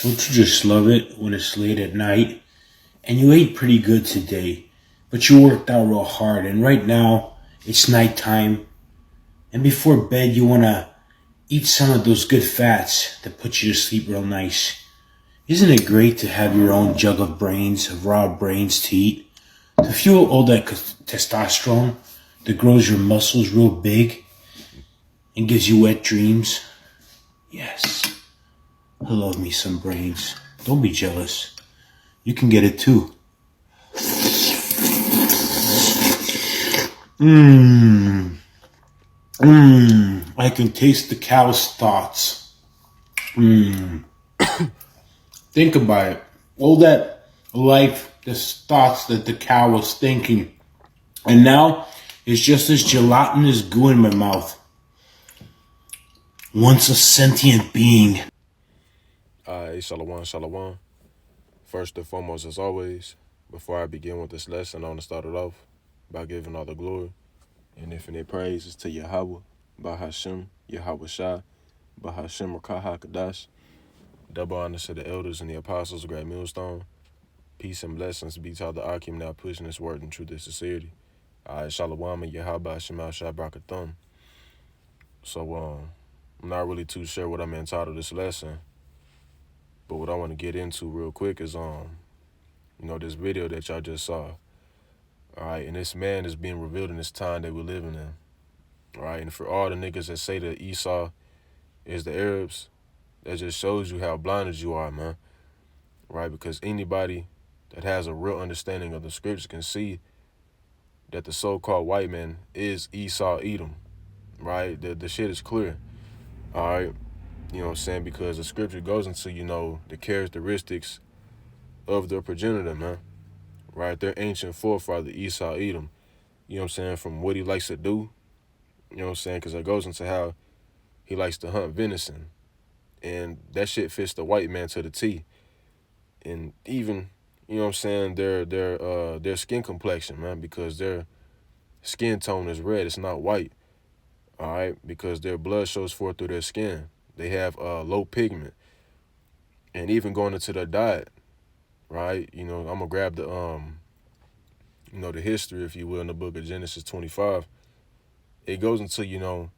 Don't you just love it when it's late at night and you ate pretty good today, but you worked out real hard and right now it's nighttime and before bed you want to eat some of those good fats that put you to sleep real nice. Isn't it great to have your own jug of brains, of raw brains to eat, to fuel all that testosterone that grows your muscles real big and gives you wet dreams? Yes, I love me some brains. Don't be jealous. You can get it too. Mmm. Mmm. I can taste the cow's thoughts. Mmm. Think about it. All that life, the thoughts that the cow was thinking. And now it's just this gelatinous goo in my mouth. Once a sentient being. Shalom, shalom. First and foremost, as always, before I begin with this lesson, I want to start it off by giving all the glory and infinite praises to Yahweh, Bahashem, Yahweh Shah, Bahashem Rakaha Kadash. Double honors to the elders and the apostles of Great Millstone. Peace and blessings be to all the Akim now pushing this word in truth and sincerity. Shalom and Yahweh Shemal Shah Brakathum. So, I'm not really too sure what I'm entitled this lesson. But what I want to get into real quick is this video that y'all just saw. All right, and this man is being revealed in this time that we're living in. All right, and for all the niggas that say that Esau is the Arabs, that just shows you how blinded you are, man. Right, because anybody that has a real understanding of the scriptures can see that the so-called white man is Esau Edom. Right, the shit is clear. All right, you know what I'm saying? Because the scripture goes into, the characteristics of their progenitor, man. Right? Their ancient forefather, Esau Edom. You know what I'm saying? From what he likes to do. You know what I'm saying? Because it goes into how he likes to hunt venison. And that shit fits the white man to the T. And even, you know what I'm saying, their skin complexion, man, because their skin tone is red. It's not white. All right? Because their blood shows forth through their skin. They have low pigment. And even going into their diet, right? I'm going to grab the the history, if you will, in the book of Genesis 25. It goes into,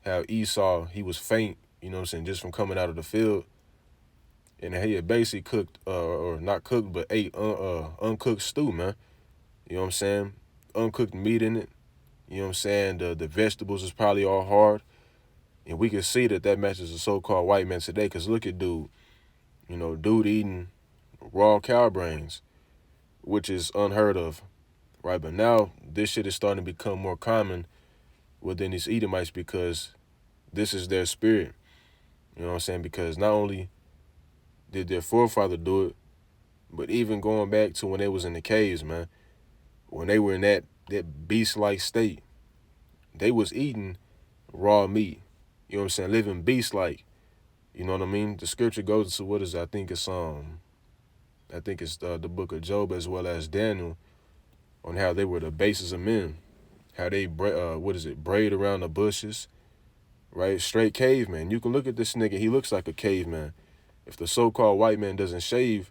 how Esau, he was faint, just from coming out of the field. And he had basically cooked, or not cooked, but ate uncooked stew, man. You know what I'm saying? Uncooked meat in it. You know what I'm saying? The vegetables is probably all hard. And we can see that matches the so-called white man today. Because look at dude. Dude eating raw cow brains, which is unheard of. Right, but now this shit is starting to become more common within these Edomites because this is their spirit. You know what I'm saying? Because not only did their forefather do it, but even going back to when they was in the caves, man, when they were in that beast-like state, they was eating raw meat. You know what I'm saying? Living beast-like. You know what I mean? The scripture goes to what is, I think it's the book of Job as well as Daniel, on how they were the bases of men, how they braid around the bushes, right? Straight caveman. You can look at this nigga, he looks like a caveman. If the so-called white man doesn't shave,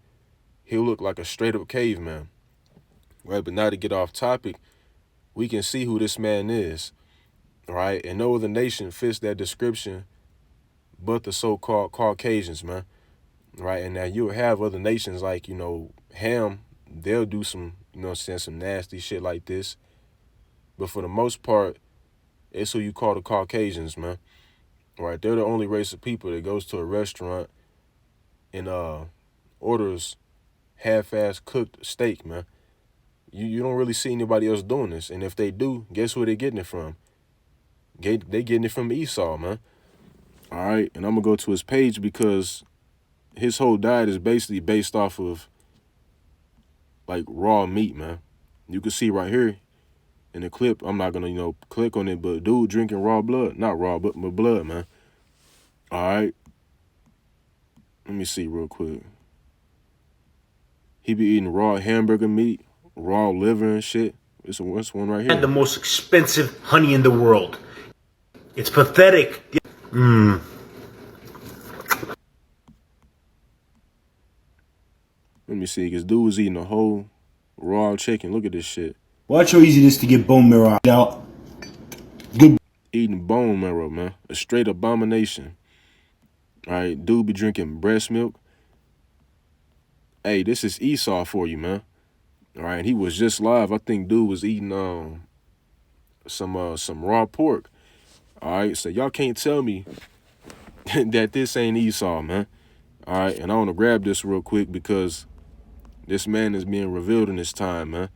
he'll look like a straight-up caveman, right? But now to get off topic, we can see who this man is, right? And no other nation fits that description but the so-called Caucasians, man, right? And now you'll have other nations like, Ham, they'll do some, some nasty shit like this. But for the most part, it's who you call the Caucasians, man. Right? They're the only race of people that goes to a restaurant and orders half-ass cooked steak, man. You don't really see anybody else doing this. And if they do, guess where they're getting it from? They getting it from Esau, man. All right? And I'm going to go to his page because his whole diet is basically based off of, like, raw meat, man. You can see right here in the clip, I'm not going to, click on it, but dude drinking raw blood. Not raw, but blood, man. All right. Let me see real quick. He be eating raw hamburger meat, raw liver and shit. It's one right here. The most expensive honey in the world. It's pathetic. Let me see, because dude was eating a whole raw chicken. Look at this shit. Watch how easy it is to get bone marrow out. Good. Eating bone marrow, man. A straight abomination. All right, dude be drinking breast milk. Hey, this is Esau for you, man. All right, he was just live. I think dude was eating some raw pork. All right, so y'all can't tell me that this ain't Esau, man. All right, and I want to grab this real quick because this man is being revealed in this time, man.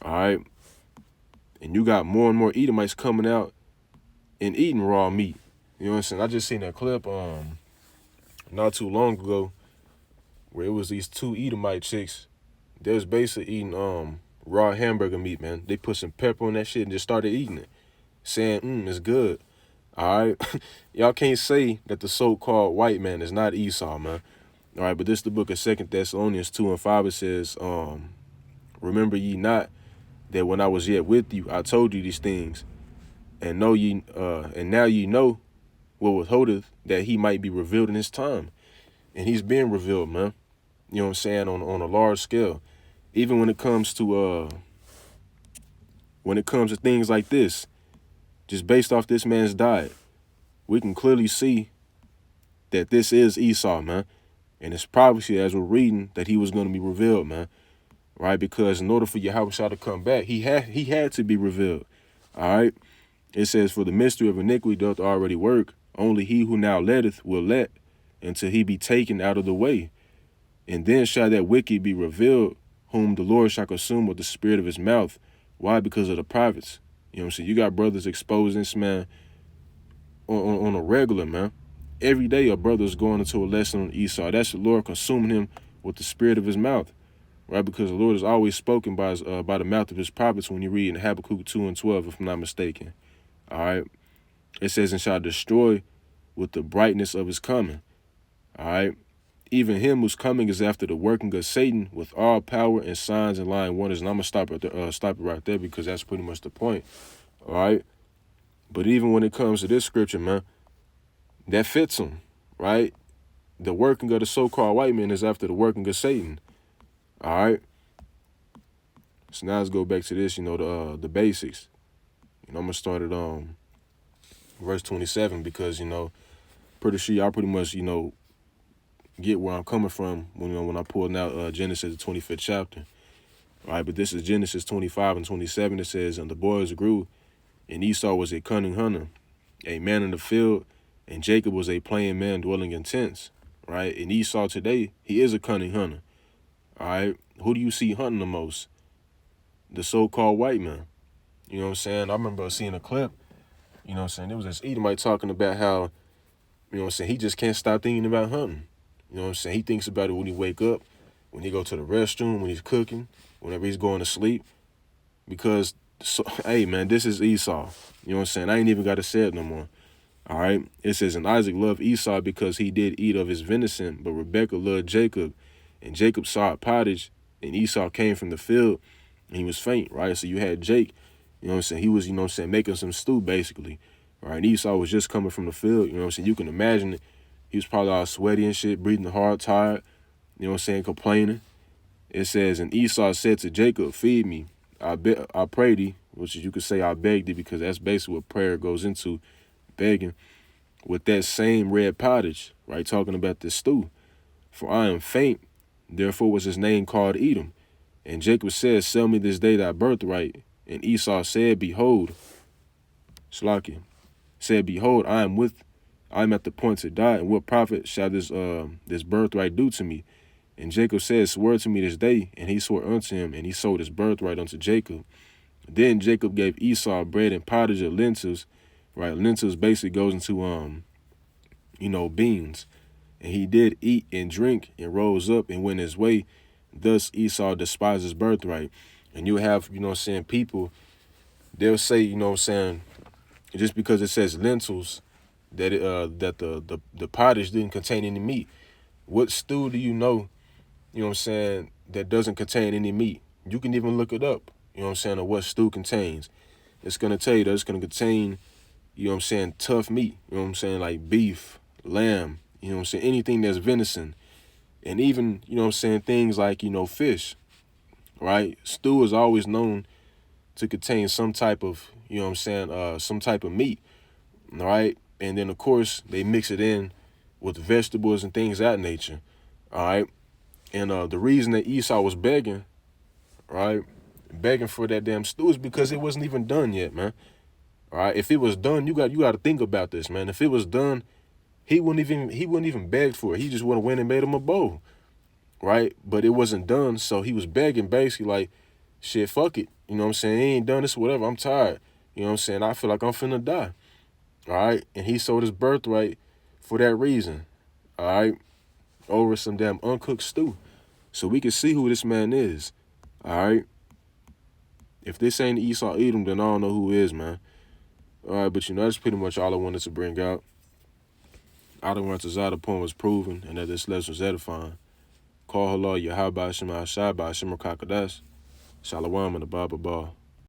All right, and you got more and more Edomites coming out and eating raw meat. You know what I'm saying? I just seen a clip not too long ago where it was these two Edomite chicks. They was basically eating raw hamburger meat, man. They put some pepper on that shit and just started eating it, saying, it's good. All right, y'all can't say that the so-called white man is not Esau, man. All right, but this is the book of 2 Thessalonians 2:5. It says, remember ye not that when I was yet with you, I told you these things, and now ye know what withholdeth, that he might be revealed in his time. And he's being revealed, man. You know what I'm saying, on a large scale. Even when it comes to things like this, just based off this man's diet, we can clearly see that this is Esau, man. And it's prophecy, as we're reading, that he was going to be revealed, man. Right? Because in order for Yahushua to come back, he had to be revealed. All right? It says, for the mystery of iniquity doth already work. Only he who now letteth will let, until he be taken out of the way. And then shall that wicked be revealed, whom the Lord shall consume with the spirit of his mouth. Why? Because of the prophets. You know what I'm saying? You got brothers exposing this man on a regular, man. Every day a brother's going into a lesson on Esau. That's the Lord consuming him with the spirit of his mouth. Right? Because the Lord has always spoken by the mouth of his prophets when you read in Habakkuk 2:12, if I'm not mistaken. All right? It says, and shall destroy with the brightness of his coming. All right? Even him whose coming is after the working of Satan with all power and signs and lying wonders. And I'm going to stop it right there because that's pretty much the point. All right? But even when it comes to this scripture, man, that fits him, right? The working of the so-called white man is after the working of Satan. All right? So now let's go back to this, the basics. I'm going to start at verse 27 because, pretty sure y'all pretty much, get where I'm coming from when I pulled out Genesis, the 25th chapter. All right, but this is Genesis 25 and 27. It says, and the boys grew, and Esau was a cunning hunter, a man in the field, and Jacob was a plain man dwelling in tents. Right? And Esau today, he is a cunning hunter. All right, who do you see hunting the most? The so-called white man. You know what I'm saying? I remember seeing a clip, you know what I'm saying? There was this Edomite talking about how, you know what I'm saying, he just can't stop thinking about hunting. You know what I'm saying? He thinks about it when he wake up, when he go to the restroom, when he's cooking, whenever he's going to sleep. Because, hey, man, this is Esau. You know what I'm saying? I ain't even got to say it no more. All right? It says, and Isaac loved Esau because he did eat of his venison, but Rebekah loved Jacob. And Jacob sought pottage, and Esau came from the field, and he was faint, right? So you had Jake, you know what I'm saying? He was, you know what I'm saying, making some stew, basically. Right? And Esau was just coming from the field, you know what I'm saying? You can imagine it. He was probably all sweaty and shit, breathing hard, tired, you know what I'm saying, complaining. It says, and Esau said to Jacob, feed me. I pray thee, which is, you could say I beg thee, because that's basically what prayer goes into, begging, with that same red pottage, right, talking about this stew. For I am faint, therefore was his name called Edom. And Jacob said, sell me this day thy birthright. And Esau said, behold, Shalaki, said, behold, I am at the point to die, and what profit shall this birthright do to me? And Jacob said, swear to me this day, and he swore unto him, and he sold his birthright unto Jacob. Then Jacob gave Esau bread and pottage of lentils, right? Lentils basically goes into, beans. And he did eat and drink and rose up and went his way. Thus Esau despised his birthright. And you have, you know what I'm saying, people, they'll say, you know what I'm saying, just because it says lentils, that the pottage didn't contain any meat. What stew do you know what I'm saying, that doesn't contain any meat? You can even look it up, you know what I'm saying, of what stew contains. It's going to tell you that it's going to contain, you know what I'm saying, tough meat, you know what I'm saying, like beef, lamb, you know what I'm saying, anything that's venison. And even, things like, fish, right? Stew is always known to contain some type of, some type of meat, right? And then, of course, they mix it in with vegetables and things of that nature, all right? And the reason that Esau was begging, right, begging for that damn stew is because it wasn't even done yet, man. All right, if it was done, you got to think about this, man. If it was done, he wouldn't even beg for it. He just would have went and made him a bowl, right? But it wasn't done, so he was begging, basically like, shit, fuck it. You know what I'm saying? He ain't done this, whatever. I'm tired. You know what I'm saying? I feel like I'm finna die. All right, and he sold his birthright for that reason. All right, over some damn uncooked stew. So we can see who this man is. All right. If this ain't Esau Edom, then I don't know who is, man. All right, but that's pretty much all I wanted to bring out. I don't want to the point was proven and that this lesson was edifying. Call halal Yahweh Shem Ashai by Shem Kakadash. Shalom and the Baba Ba.